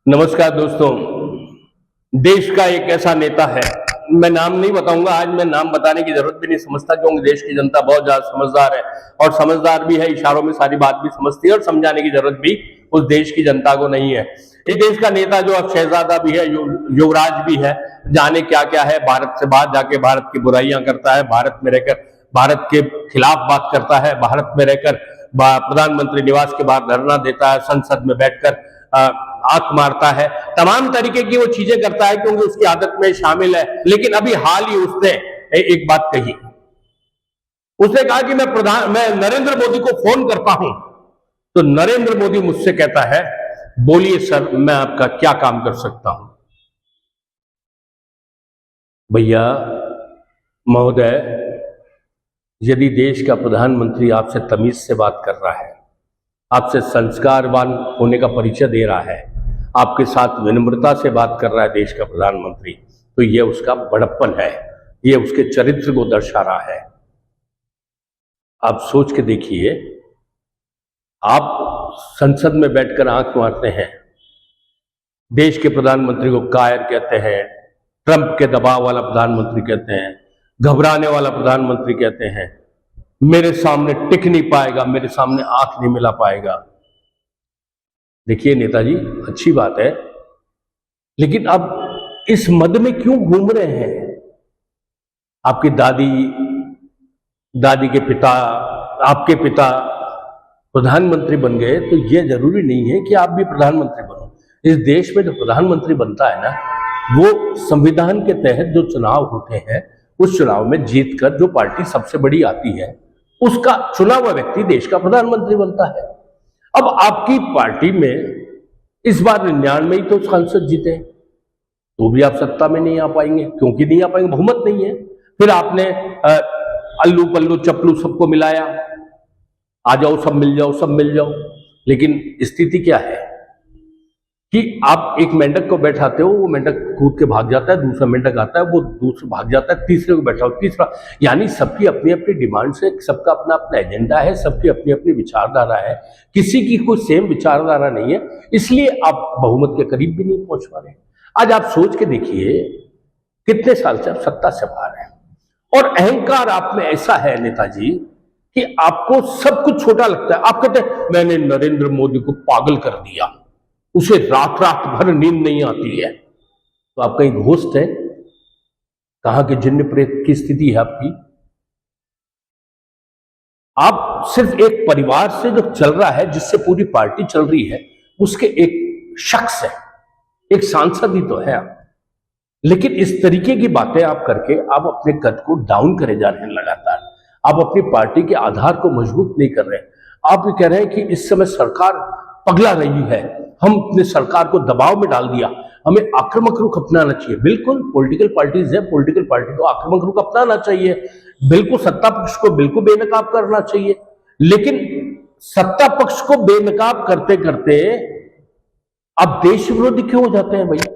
नमस्कार दोस्तों। देश का एक ऐसा नेता है, मैं नाम नहीं बताऊंगा आज, मैं नाम बताने की जरूरत भी नहीं समझता क्योंकि देश की जनता बहुत ज्यादा समझदार है और समझदार भी है, इशारों में सारी बात भी समझती है और समझाने की जरूरत भी उस देश की जनता को नहीं है। इस देश का नेता जो अब शहजादा भी है, युवराज भी है, जाने क्या क्या है, भारत से बाहर जाके भारत की बुराइयां करता है, भारत में रहकर भारत के खिलाफ बात करता है, भारत में रहकर प्रधानमंत्री निवास के बाहर धरना देता है, संसद में बैठकर आंख मारता है, तमाम तरीके की वो चीजें करता है क्योंकि उसकी आदत में शामिल है। लेकिन अभी हाल ही उसने एक बात कही, उसने कहा कि मैं नरेंद्र मोदी को फोन करता हूं तो नरेंद्र मोदी मुझसे कहता है, बोलिए सर, मैं आपका क्या काम कर सकता हूं। भैया महोदय, यदि देश का प्रधानमंत्री आपसे तमीज से बात कर रहा है, आपसे संस्कारवान होने का परिचय दे रहा है, आपके साथ विनम्रता से बात कर रहा है देश का प्रधानमंत्री, तो यह उसका बड़प्पन है, यह उसके चरित्र को दर्शा रहा है। आप सोच के देखिए, आप संसद में बैठकर आंख मारते हैं, देश के प्रधानमंत्री को कायर कहते हैं, ट्रंप के दबाव वाला प्रधानमंत्री कहते हैं, घबराने वाला प्रधानमंत्री कहते हैं, मेरे सामने टिक नहीं पाएगा, मेरे सामने आंख नहीं मिला पाएगा। देखिए नेताजी, अच्छी बात है, लेकिन अब इस मद में क्यों घूम रहे हैं? आपकी दादी के पिता, आपके पिता प्रधानमंत्री बन गए, तो यह जरूरी नहीं है कि आप भी प्रधानमंत्री बनो। इस देश में जो प्रधानमंत्री बनता है ना, वो संविधान के तहत जो चुनाव होते हैं, उस चुनाव में जीतकर जो पार्टी सबसे बड़ी आती है, उसका चुना हुआ व्यक्ति देश का प्रधानमंत्री बनता है। अब आपकी पार्टी में इस बार 99 ही तो सांसद जीते, तो भी आप सत्ता में नहीं आ पाएंगे। क्योंकि नहीं आ पाएंगे, बहुमत नहीं है। फिर आपने अल्लू पल्लू चप्पलू सबको मिलाया, आ जाओ सब मिल जाओ, सब मिल जाओ। लेकिन स्थिति क्या है कि आप एक मेंढक को बैठाते हो, वो मेंढक कूद के भाग जाता है, दूसरा मेंढक आता है, वो दूसरा भाग जाता है, तीसरे को बैठाओ, तीसरा। यानी सबकी अपनी अपनी डिमांड्स है, सबका अपना अपना एजेंडा है, सबकी अपनी अपनी विचारधारा है, किसी की कोई सेम विचारधारा नहीं है, इसलिए आप बहुमत के करीब भी नहीं पहुंच पा रहे। आज आप सोच के देखिए, कितने साल से आप सत्ता से बाहर हैं और अहंकार आप में ऐसा है नेताजी कि आपको सब कुछ छोटा लगता है। आप कहते हैं मैंने नरेंद्र मोदी को पागल कर दिया, उसे रात रात भर नींद नहीं आती है। तो आप कहीं घोस्ट है? कहां के जिन्न प्रेत की स्थिति है आपकी? आप सिर्फ एक परिवार से जो चल रहा है, जिससे पूरी पार्टी चल रही है, उसके एक शख्स है, एक सांसद ही तो है आप। लेकिन इस तरीके की बातें आप करके आप अपने कद को डाउन करे जा रहे हैं लगातार। आप अपनी पार्टी के आधार को मजबूत नहीं कर रहे। आप ये कह रहे हैं कि इस समय सरकार पगला रही है, हमने सरकार को दबाव में डाल दिया, हमें आक्रामक रुख अपनाना चाहिए। बिल्कुल, पॉलिटिकल पार्टीज है, पॉलिटिकल पार्टी को आक्रामक रुख अपनाना चाहिए, बिल्कुल सत्ता पक्ष को बिल्कुल बेनकाब करना चाहिए। लेकिन सत्ता पक्ष को बेनकाब करते करते आप देश विरोधी क्यों हो जाते हैं भैया?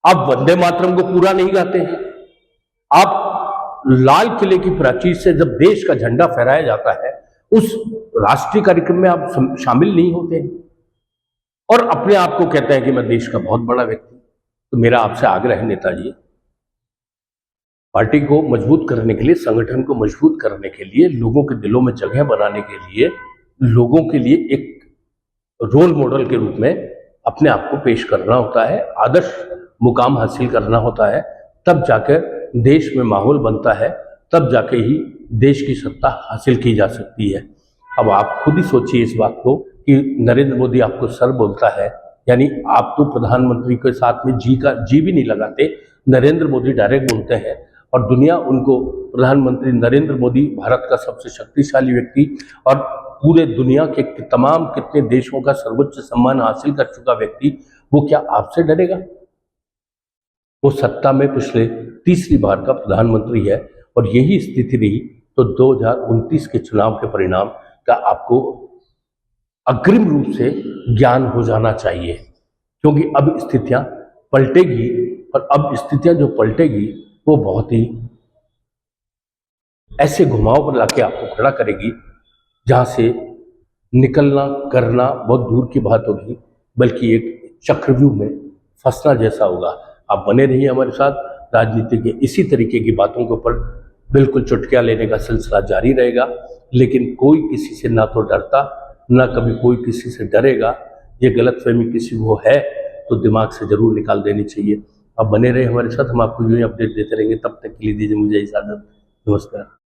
आप वंदे मातरम को पूरा नहीं गाते हैं, आप लाल किले की प्राचीर से जब देश का झंडा फहराया जाता है, उस राष्ट्रीय कार्यक्रम में आप शामिल नहीं होते हैं और अपने आप को कहते हैं कि मैं देश का बहुत बड़ा व्यक्ति। तो मेरा आपसे आग्रह है नेताजी, पार्टी को मजबूत करने के लिए, संगठन को मजबूत करने के लिए, लोगों के दिलों में जगह बनाने के लिए, लोगों के लिए एक रोल मॉडल के रूप में अपने आप को पेश करना होता है, आदर्श मुकाम हासिल करना होता है, तब जाकर देश में माहौल बनता है, तब जाके ही देश की सत्ता हासिल की जा सकती है। अब आप खुद ही सोचिए इस बात को कि नरेंद्र मोदी आपको सर बोलता है, यानी आप तो प्रधानमंत्री के साथ में जी भी नहीं लगाते, नरेंद्र मोदी डायरेक्ट बोलते हैं और दुनिया उनको प्रधानमंत्री नरेंद्र मोदी, भारत का सबसे शक्तिशाली व्यक्ति और पूरे दुनिया के तमाम कितने देशों का सर्वोच्च सम्मान हासिल कर चुका व्यक्ति, वो क्या आपसे डरेगा? वो सत्ता में पिछले तीसरी बार का प्रधानमंत्री है और यही स्थिति रही तो 2029 के चुनाव के परिणाम का आपको अग्रिम रूप से ज्ञान हो जाना चाहिए, क्योंकि अब स्थितियां पलटेगी और अब स्थितियां जो पलटेगी वो बहुत ही ऐसे घुमाव पर लाके आपको खड़ा करेगी जहां से निकलना करना बहुत दूर की बात होगी, बल्कि एक चक्रव्यूह में फंसना जैसा होगा। आप बने रहिए हमारे साथ। राजनीति के इसी तरीके की बातों के ऊपर बिल्कुल चुटकियां लेने का सिलसिला जारी रहेगा, लेकिन कोई किसी से ना तो डरता, ना कभी कोई किसी से डरेगा। ये गलतफहमी किसी को है तो दिमाग से जरूर निकाल देनी चाहिए। आप बने रहे हमारे साथ, हम आपको यूं ही अपडेट देते रहेंगे। तब तक के लिए दीजिए मुझे इजाजत। नमस्कार।